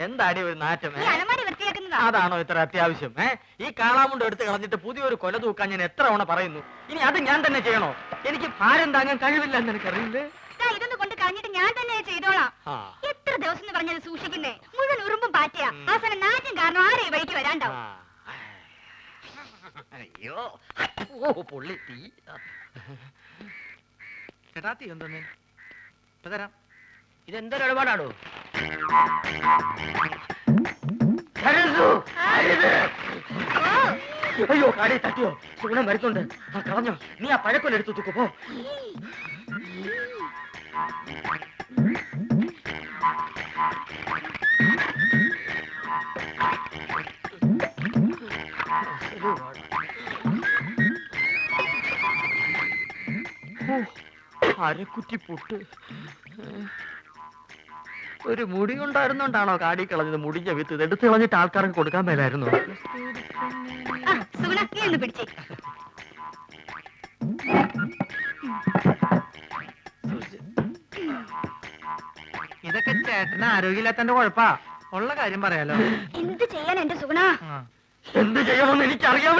എന്താടി ഒരു നാറ്റം? അതാണോ ഇത്ര അത്യാവശ്യം? ഈ കാളാമുണ്ട് എടുത്ത് കളഞ്ഞിട്ട് പുതിയൊരു കൊല തൂക്കാൻ ഞാൻ എത്ര തവണ പറയുന്നു. ഇനി അത് ഞാൻ തന്നെ ചെയ്യണോ? എനിക്ക് ഭാരം താങ്ങാൻ കഴിവില്ല എന്ന് എനിക്കറിയില്ലേ. ഇതൊന്നും കൊണ്ട് കളഞ്ഞിട്ട് ഞാൻ തന്നെ ചെയ്തോളാം. എത്ര ദിവസം എന്ന് പറഞ്ഞത് സൂക്ഷിക്കുന്നേ? മുഴുവൻ ഉറുമ്പും പാറ്റിയ അവസാനം നാറ്റം കാരണം ആരെ വഴിക്ക് വരാണ്ടാവും. അയ്യോ പൊള്ളി തീ. ചേട്ടാ തീ എന്തോന്നേ തരാം. ഇതെന്തൊരു ഇടപാടാണോ? അയ്യോ കാടി തട്ടിയോ? സുഗുണം വരുന്നുണ്ട്. കളഞ്ഞോ? നീ ആ പഴക്കൊല്ല എടുത്തു തൂക്കു പോ. അരക്കുറ്റി പുട്ട്. ഒരു മുടി കൊണ്ടായിരുന്നോണ്ടാണോ കാടി കളഞ്ഞത്? മുടിഞ്ഞ വിത്ത് ഇത് എടുത്ത് കളഞ്ഞിട്ട് ആൾക്കാർക്ക് കൊടുക്കാൻ മേലായിരുന്നു. ഇതൊക്കെ ചേട്ടന് ആരോഗ്യമില്ലാത്തന്റെ കുഴപ്പാ. ഉള്ള കാര്യം പറയാലോ. എന്ത് ചെയ്യാൻ എന്റെ സുഗുണ? എന്ത് ചെയ്യണമെന്ന് എനിക്കറിയാം.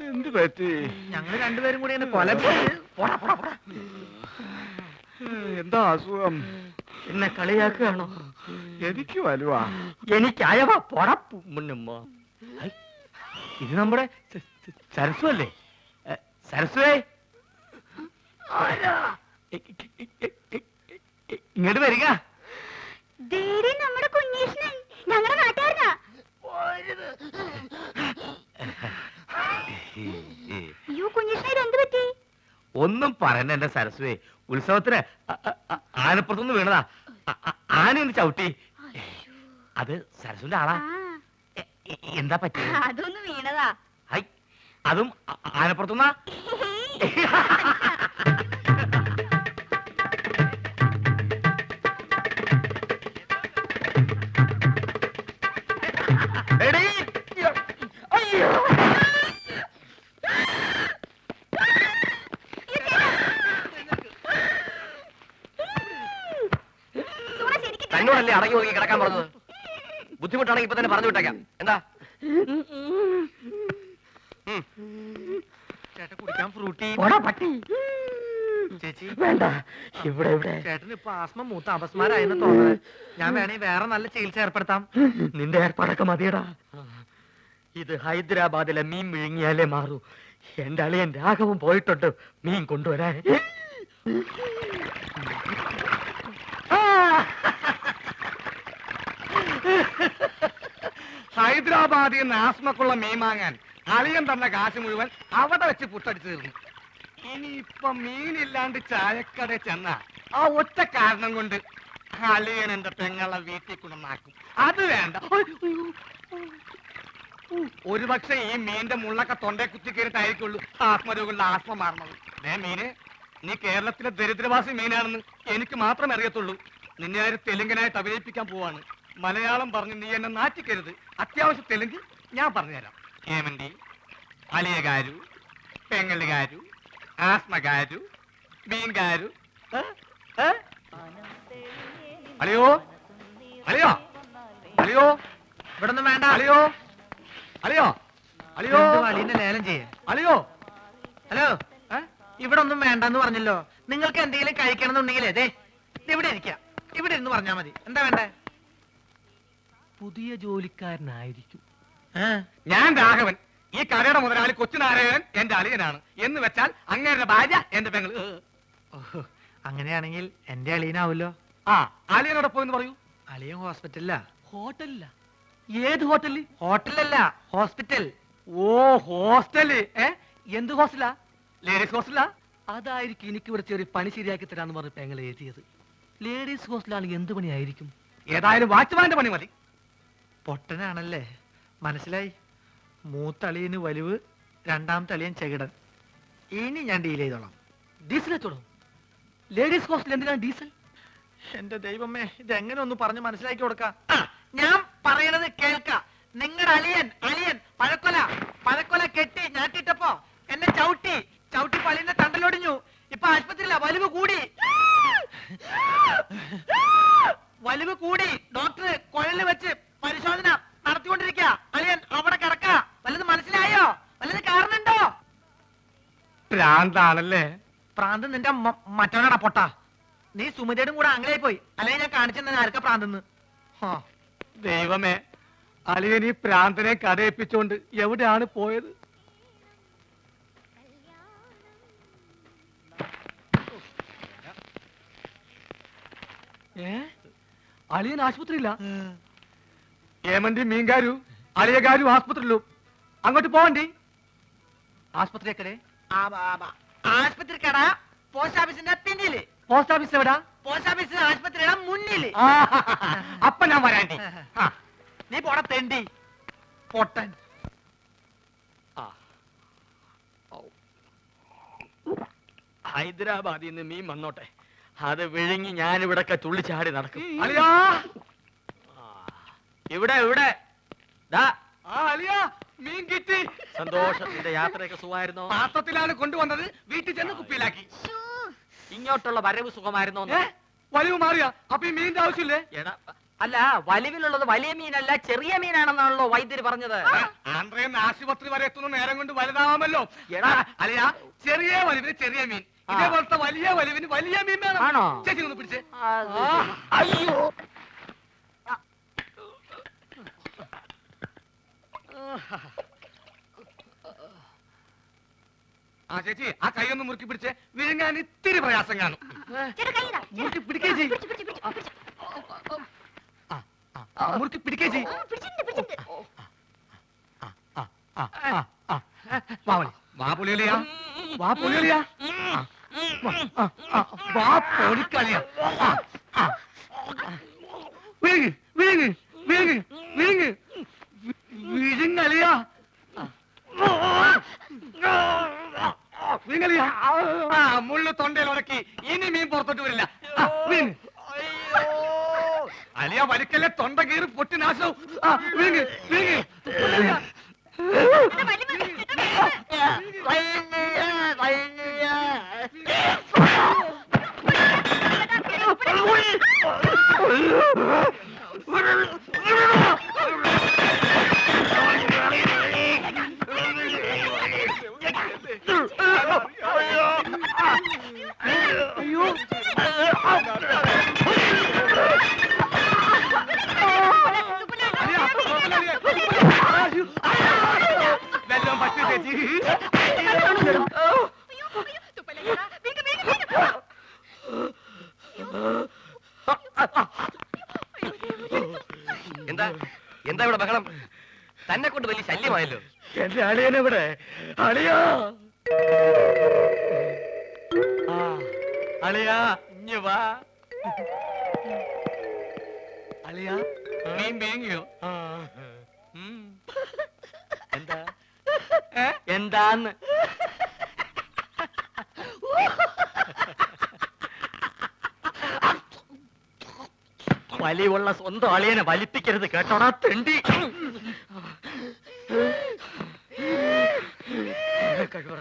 എന്ത് പറ്റി? ഞങ്ങള് രണ്ടുപേരും കൂടി കൊല. എന്താ അസുഖം? എന്നെ കളിയാക്കുകയാണോ? എനിക്ക് വലുവാ. എനിക്കയവാ പൊടപ്പു മുന്നമ്മ. ഇത് നമ്മുടെ സരസ്വ അല്ലേ? സരസ്വേ ഇങ്ങോട്ട് വരിക. നമ്മുടെ കുഞ്ഞീഷ്ണൻ ഞങ്ങളുടെ നാട്ടുകാരനാ. അയ്യോ കുഞ്ഞീഷ്ണൻ എന്ത് പറ്റി? ഒന്നും പറയണ്ട എന്റെ സരസ്വേ. ഉത്സവത്തിന് ആനപ്പുറത്തുനിന്ന് വീണതാ. ആനയൊന്ന് ചവിട്ടി. അത് സരസ്വന്റെ ആളാ. എന്താ പറ്റി? അതൊന്ന് വീണതാ. അതും ആനപ്പുറത്തുനിന്നാ? തന്നോടല്ലേ അടങ്ങി ഒതുങ്ങി കിടക്കാൻ പറഞ്ഞത്? ബുദ്ധിമുട്ടാണെങ്കിൽ ഇപ്പൊ തന്നെ പറഞ്ഞു വിട്ടേക്കാം. എന്താ ചേട്ടൻ കുടിക്കാൻ ഫ്രൂട്ടി? ചേച്ചി വേണ്ട. ഇവിടെ ചേട്ടന് ഇപ്പൊ ആസ്മ മൂത്ത അപസ്മാരായെന്ന് തോന്നുന്നത്. ഞാൻ വേണേ വേറെ നല്ല ചികിത്സ ഏർപ്പെടുത്താം. നിന്റെ ഏർപ്പാടൊക്കെ മതിയടാ. ഇത് ഹൈദരാബാദിലെ മീൻ വിഴുങ്ങിയാലേ മാറൂ. എന്റെ അളിയൻ രാഘവൻ പോയിട്ടുണ്ട് മീൻ കൊണ്ടുവരാൻ. ഹൈദരാബാദിൽ നിന്ന് ആസ്മക്കുള്ള മീൻ വാങ്ങാൻ അളിയൻ തന്ന കാശ് മുഴുവൻ അവിടെ വെച്ച് പുട്ടടിച്ചു തീർന്നു. ഇനിയിപ്പൊ മീനില്ലാണ്ട് ചായക്കട ചെന്ന ആ ഒറ്റ കാരണം കൊണ്ട് അളിയൻ എന്റെ പെങ്ങളെ വീട്ടിൽ കൊണ്ടുവന്നാക്കും. അത് വേണ്ട. ഒരുപക്ഷെ ഈ മീന്റെ മുള്ളൊക്കെ തൊണ്ടേ കുത്തി കയറിട്ടായിരിക്കുള്ളൂ ആത്മരോഗങ്ങളുടെ ആസ്മ മാറണത്. മീന് നീ കേരളത്തിലെ ദരിദ്രവാസി മീനാണെന്ന് എനിക്ക് മാത്രമേ അറിയത്തുള്ളൂ. നിന്നെ ആര് തെലുങ്കനായിട്ട് അഭിനയിപ്പിക്കാൻ പോവാണ്. മലയാളം പറഞ്ഞ് നീ എന്നെ നാറ്റിക്കരുത്. അത്യാവശ്യം തെലുങ്ക് ഞാൻ പറഞ്ഞുതരാം. ഏമന്തി, അളിയകാരു, പെങ്ങലുകാരു, ആസ്മകാരു, മീൻകാരു. അളിയോ അളിയോ അളിയോ ഇവിടെ ഒന്നും വേണ്ട. അളിയോ അളിയോ അളിയോ അളിയനെ ലേലം ചെയ്യേ. അളിയോ ഹലോ ഇവിടെ ഒന്നും വേണ്ടെന്ന് പറഞ്ഞല്ലോ. നിങ്ങൾക്ക് എന്തെങ്കിലും കഴിക്കണം എന്നുണ്ടെങ്കിലേ ദേ ഇവിടെ ഇരിക്കാം. ഇവിടെ ഇരുന്ന് പറഞ്ഞാൽ മതി. എന്താ വേണ്ടേ? പുതിയ ജോലിക്കാരനായിരിക്കും. ഞാൻ രാഘവൻ, ഈ കടയുടെ മുതലാളി കൊച്ചുനാരായണൻ എന്റെ അളിയനാണ്. എന്ന് വെച്ചാൽ അങ്ങേരുടെ ഭാര്യ എന്റെ പെങ്ങൾ. അങ്ങനെയാണെങ്കിൽ എന്റെ അളിയനാവല്ലോ. ആ, അളിയനോടൊപ്പം എന്ന് പറയൂ. അളിയൻ ഹോസ്പിറ്റലിലാ. ഹോട്ടലില്ല? ഏത് ഹോട്ടലിൽ? ഹോട്ടലല്ല, ഹോസ്പിറ്റൽ. ഓ, ഹോസ്റ്റല്. എന്ത് ഹോസ്റ്റലാ? ലേഡീസ് ഹോസ്റ്റലാ? അതായിരിക്കും എനിക്ക് ഇവിടെ ചെറിയ പണി ശരിയാക്കി തരാന്ന് പറഞ്ഞ് പെങ്ങൾ എഴുതിയത്. ലേഡീസ് ഹോസ്റ്റലാണെങ്കിൽ എന്ത് പണിയായിരിക്കും? ഏതായാലും വാച്ച്മാന്റെ പണി മതി. പൊട്ടനാണല്ലേ, മനസ്സിലായി. മൂത്തളിയന് വലിവ്, രണ്ടാമത്തെ അളിയൻ ചെകിടൻ. ഇനി ഞാൻ ഡീൽ ചെയ്തോളാം. ഡീസൽ വെച്ചോളൂ. ലേഡീസ് ഹോസ്റ്റൽ എന്തിനാണ് ഡീസൽ? എന്റെ ദൈവമേ, ഇതെങ്ങനെ ഒന്ന് പറഞ്ഞ് മനസ്സിലാക്കി കൊടുക്കാം. ഞാൻ പറയണത് കേൾക്ക. നിങ്ങളുടെ അളിയൻ പഴക്കൊല കെട്ടി ഞാട്ടിട്ടപ്പോ എന്നെ ചവിട്ടി പള്ളിന്റെ തണ്ടലൊടിഞ്ഞു. ഇപ്പൊ ആശുപത്രിയില്ല, വലിവ് കൂടി. ഡോക്ടർ കുഴലിൽ വെച്ച് പരിശോധന നടത്തിക്കൊണ്ടിരിക്കുക. അളിയൻ അവിടെ കിടക്ക. വല്ലത് മനസ്സിലായോ? വല്ലത് കാരണുണ്ടോ? ഭ്രാന്താണല്ലേ? പ്രാന്ത് നിന്റെ മറ്റവനാടാ പൊട്ട. നീ സുമിതയുടെ കൂടെ ആംഗ്ലയായി പോയി. അല്ലെങ്കിൽ ഞാൻ കാണിച്ചെന്നെ ആർക്കാ പ്രാന്തെന്ന്. ദൈവമേ, അളിയൻ ഈ പ്രാന്തനെ കഥയിപ്പിച്ചോണ്ട് എവിടെയാണ് പോയത്? അളിയൻ ആശുപത്രിയില്ല? ഏമന്റി മീൻകാരു അളിയകാരും ആസ്പത്രിയിലും. അങ്ങോട്ട് പോവണ്ടി. ആസ്പത്രിക്കടെ? ആശുപത്രി കട പോസ്റ്റ് ഓഫീസിന്റെ പിന്നില്. പോസ്റ്റ് ഓഫീസ് എവിടാ? പോസ്റ്റ് ഓഫീസ് ആശുപത്രിയുടെ മുന്നില്. അപ്പൊ ഞാൻ വരാണ്ടി. നീ പോട തെണ്ടി പൊട്ടൻ. ഹൈദരാബാദിൽ നിന്ന് മീൻ വന്നോട്ടെ, അത് വിഴുങ്ങി ഞാനിവിടൊക്കെ തുള്ളിച്ചാടി നടക്കും. അളിയാ, ഇവിടെ ദാ അളിയാ, മീൻ കിട്ടി. സന്തോഷത്തിന്റെ യാത്രയൊക്കെ സുഖമായിരുന്നോ? പാത്രത്തിലാണ് കൊണ്ടുവന്നത്, വീട്ടിൽ ചെന്ന് കുപ്പിയിലാക്കി. ഇങ്ങോട്ടുള്ള വരവ് സുഖമായിരുന്നോ? വലിവ് മാറിയാ? അപ്പൊ ഈ മീനിന്റെ ആവശ്യമില്ലേ? എടാ, അല്ല, വലിവിലുള്ളത് വലിയ മീനല്ല ചെറിയ മീനാണെന്നാണല്ലോ വൈദ്യര് പറഞ്ഞത്. ആന്ധ്രയിൽ ആശുപത്രി വരെ എത്തുന്ന നേരം കൊണ്ട് വലുതാവാമല്ലോ. എടാ അളിയാ, ചെറിയ വലിവിന് ചെറിയ മീൻ, ഇതേപോലത്തെ വലിയ വലിവിന് വലിയ മീൻ വേണം. ആണോ? ചേച്ചി ഒന്ന് പിടിച്ചേ. അയ്യോ, ആ ചേച്ചി, ആ കൈ ഒന്ന് മുറുക്കി പിടിച്ചേ. വിഴുങ്ങാൻ ഇത്തിരി പ്രയാസം കാണും. മുറുക്കി പിടിക്കേ ചെയ്. മുറുക്കി പിടിക്കേ ചെയ്. വാ പൊളിയലിയാ, വാ പൊളിയലിയാ, വാ പൊളിക്കളിയാ. വിഴുങ്ങ് വിഴുങ്ങ് വിഴുങ്ങ് വിഴുങ്ങ് വിഴുങ്ങലിയാ, വിഴുങ്ങലിയാ. മുള്ളു തൊണ്ടയിൽ ഉടക്കി. ഇനി മീൻ പുറത്തോട്ട് വരില്ല. അലിയ വലിക്കല്ലേ, തൊണ്ട കീറി പൊട്ടി നാശവും. വിഴുങ്ങ് വിഴുങ്ങ്. വെല്ലം പറ്റു ചേച്ചി. എന്താ ഇവിടെ ബഹളം? തന്നെ കൊണ്ട് വലിയ ശല്യമായല്ലോ. എന്റെ അളിയനെവിടെ? അളിയാ, അളിയാ, ഇഞ്ഞ് വാ. അളിയാ, മീൻ വേങ്ങിയോ? എന്താ എന്താന്ന്? വലിവുള്ള സ്വന്തം അളിയനെ വലിപ്പിക്കരുത് കേട്ടോടാ തെണ്ടി. കഴിവറ